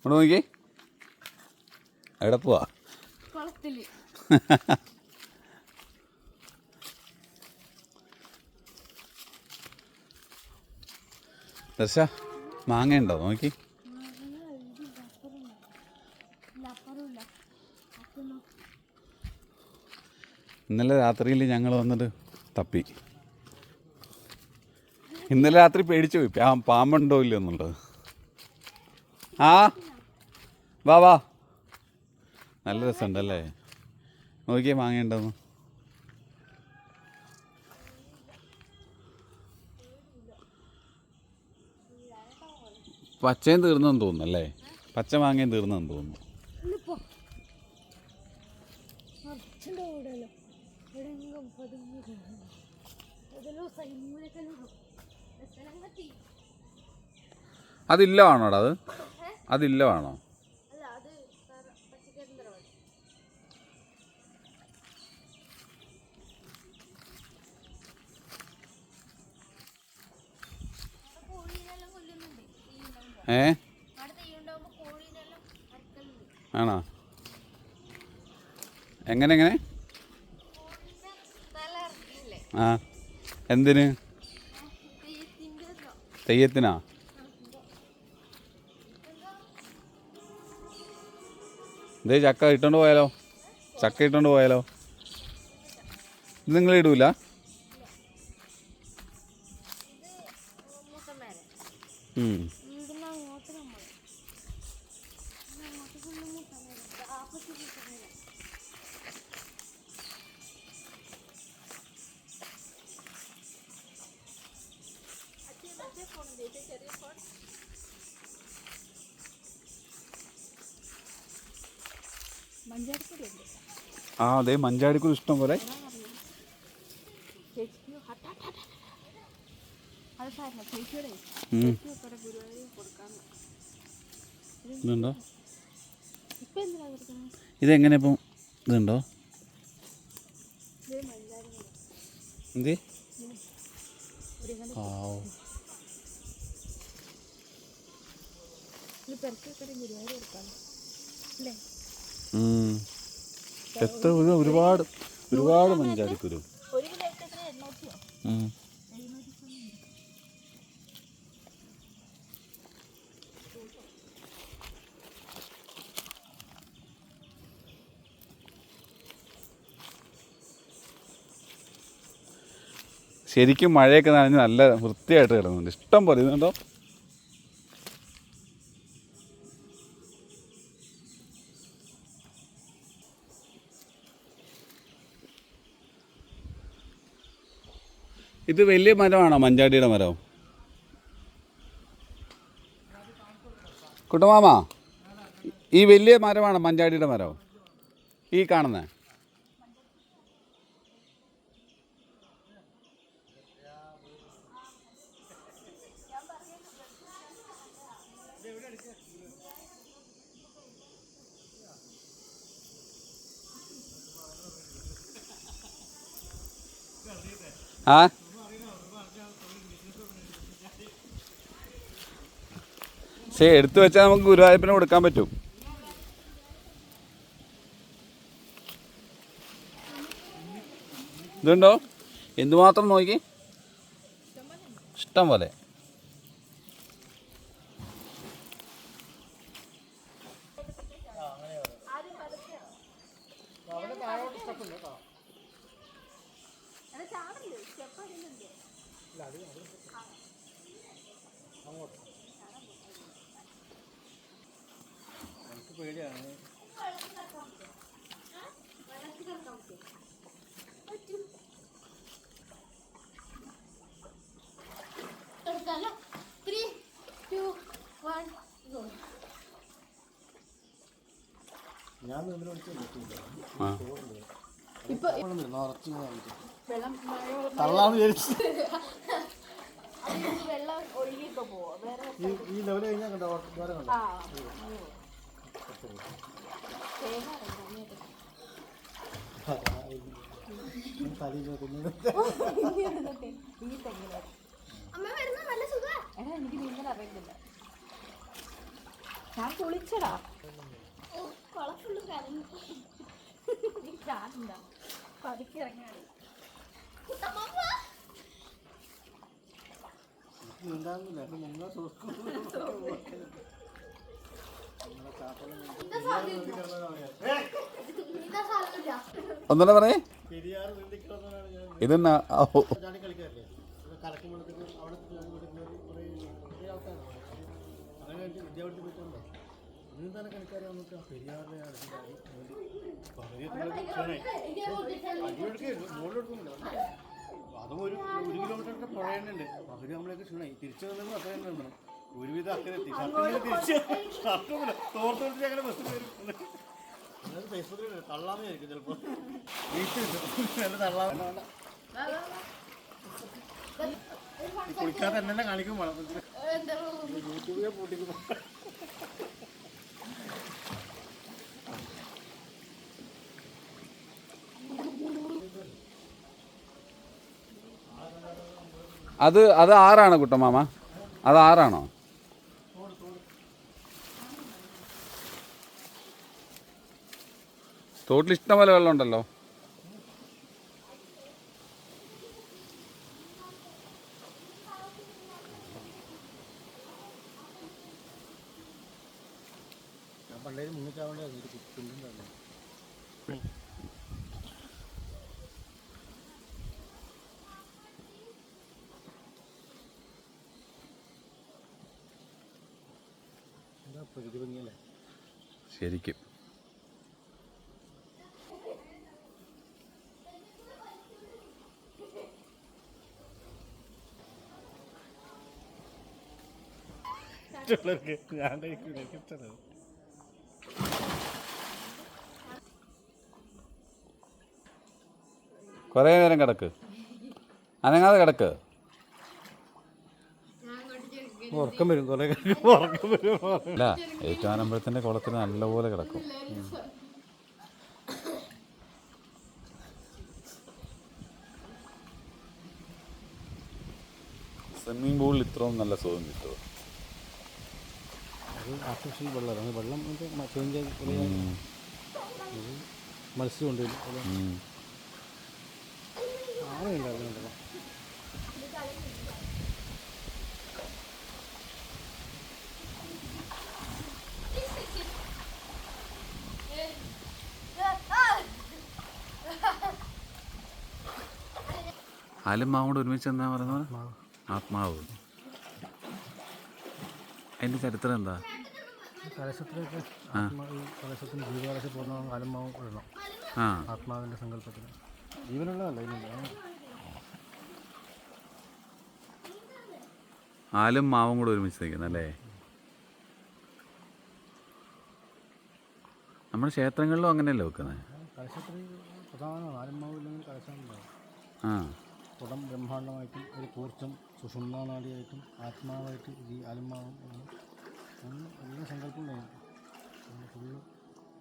ഇവിടെ നോക്കി എവിടെ പോവാ? ദർശ മാങ്ങയുണ്ടോ നോക്കി. ഇന്നലെ രാത്രിയിൽ ഞങ്ങൾ വന്നിട്ട് തപ്പി. ഇന്നലെ രാത്രി പേടിച്ചു പോയി പാമ്പുണ്ടോ ഇല്ല എന്നുള്ളത്. ആ വാ വാ, നല്ല രസമുണ്ടല്ലേ. നോക്കിയേ മാങ്ങയുണ്ടെന്ന്. പച്ചയും തീർന്നെന്ന് തോന്നുന്നു അല്ലേ? പച്ച മാങ്ങയും തീർന്നെന്ന് തോന്നുന്നു. അതില്ലവാണോടാ? അതില്ലവാണോ? ആണോ? എങ്ങനെ എങ്ങനെ? ആ എന്തിന്? തെയ്യത്തിനാ? ഇതേ ചക്ക ഇട്ടോണ്ട് പോയാലോ? ചക്ക ഇട്ടോണ്ട് പോയാലോ? ഇത് നിങ്ങൾ ഇടൂല? ആ അതെ, മഞ്ചാടിക്കുരു ഇഷ്ടം പോലെ. ഇതുണ്ടോ? ഇതെങ്ങനെ ഇപ്പം ഇതുണ്ടോ? എന്ത്? ആ എത്ര ഒരുപാട് ഒരുപാട് മഞ്ചാടിക്കുരു. ശരിക്കും മഴയൊക്കെ നനഞ്ഞ് നല്ല വൃത്തിയായിട്ട് കിടന്നുണ്ട്. ഇഷ്ടം പോലെ ഇതുണ്ടോ? ഇത് വലിയ മരമാണോ മഞ്ചാടിയുടെ മരം? കുട്ടമാമ, ഈ വലിയ മരമാണോ മഞ്ചാടിയുടെ മരം ഈ കാണുന്നത്? ആ ശരി, എടുത്തു വെച്ചാൽ നമുക്ക് ഗുരുവായൂരപ്പന് കൊടുക്കാൻ പറ്റും. ഇതുണ്ടോ? എന്തുമാത്രം നോക്കി, ഇഷ്ടം പോലെ. തള്ളാന്ന് വിചാരിച്ചു. ഈ ലെവൽ കഴിഞ്ഞാൽ കണ്ടോ? എനിക്ക് നീന്തൽ അറിയില്ല. ഞാൻ കുളിച്ചടാ. കുളം ഫുള്ള് കലങ്ങി. ചാടണ്ട, പതുക്കിറങ്ങിയാൽ ഒന്നുകൂടെ പറഞ്ഞേ. ഇതെന്നാ അതും ഒരു 1 കിലോമീറ്ററിന്റെ പുഴയുണ്ട്. പകുതി നമ്മളേക്ക് ക്ഷീണായി. തിരിച്ചു വന്നപ്പോൾ അത്ര തന്നെ ഉണ്ടാവും. ഒരുവിധം അക്കരെ എത്തി. തിരിച്ച് ഷർട്ടൊന്നുമില്ല, തോർത്തെടുത്ത് ഞങ്ങളുടെ ബസ്സിൽ വരും. അതായത് ഫേസ്ബുക്കിൽ തള്ളാന്ന് വിചാരിക്കും ചിലപ്പോൾ. വീട്ടിൽ തള്ളാൻ കുളിക്കാതെ എന്നെ കാണിക്കും വേണം. യൂട്യൂബിലെ പൂട്ടിക്കും. അത് ആറാണോ കുട്ടമാമ? അത് ആറാണോ? തോട്ടിൽ ഇഷ്ടംപോലെ വെള്ളം ഉണ്ടല്ലോ. പണ്ടേ മുങ്ങിച്ചാവേണ്ട പ്രകൃതി ഭംഗിയല്ലേ ശരിക്കും. കുറേ നേരം കിടക്ക്, അനങ്ങാതെ കിടക്ക്. ഉറക്കം വരും, കുറേ ഉറക്കം വരും. അല്ല, ഏറ്റുമാനമ്പലത്തിൻ്റെ കുളത്തിൽ നല്ലപോലെ കിടക്കും. സ്വിമ്മിംഗ് പൂളിൽ ഇത്രയും നല്ല സുഖം കിട്ടുമോ? അത് ആർട്ടിഫിഷ്യൽ വെള്ളമാണ്. വെള്ളം ചേഞ്ച് ആയി മത്സ്യമുണ്ട്. ആനയുണ്ടാകുന്നുണ്ടല്ലോ. ആലും മാവും കൂടെ ഒരുമിച്ച് എന്നാ പറയുന്നത്? ആത്മാവ്. അതിൻ്റെ ചരിത്രം എന്താ? കലശത്തിലൊക്കെ കലശത്തിന് ജീവകലശം പോകുന്ന ആലുമാവും ഇടണം. ആത്മാവിൻ്റെ സങ്കല്പത്തിന് ജീവനുള്ളതല്ല ഇതില്ല. ആലും മാവും കൂടെ ഒരുമിച്ച് നിൽക്കുന്നല്ലേ? നമ്മുടെ ക്ഷേത്രങ്ങളിലും അങ്ങനെയല്ലേ വെക്കുന്നത്? കലശത്തിൽ പ്രധാന ആലുമാവ് ഇല്ലെങ്കിൽ കലശം ഉണ്ടാവും. കുടം ബ്രഹ്മാണ്ടമായിട്ടും ഒരു കൂർച്ചം സുഷുമ്നാനാടിയായിട്ടും ആത്മാവായിട്ട് ഈ ആലുമാവും അങ്ങനെ എല്ലാ സങ്കല്പം ഉണ്ടായിരുന്നു. ഫുള്ള്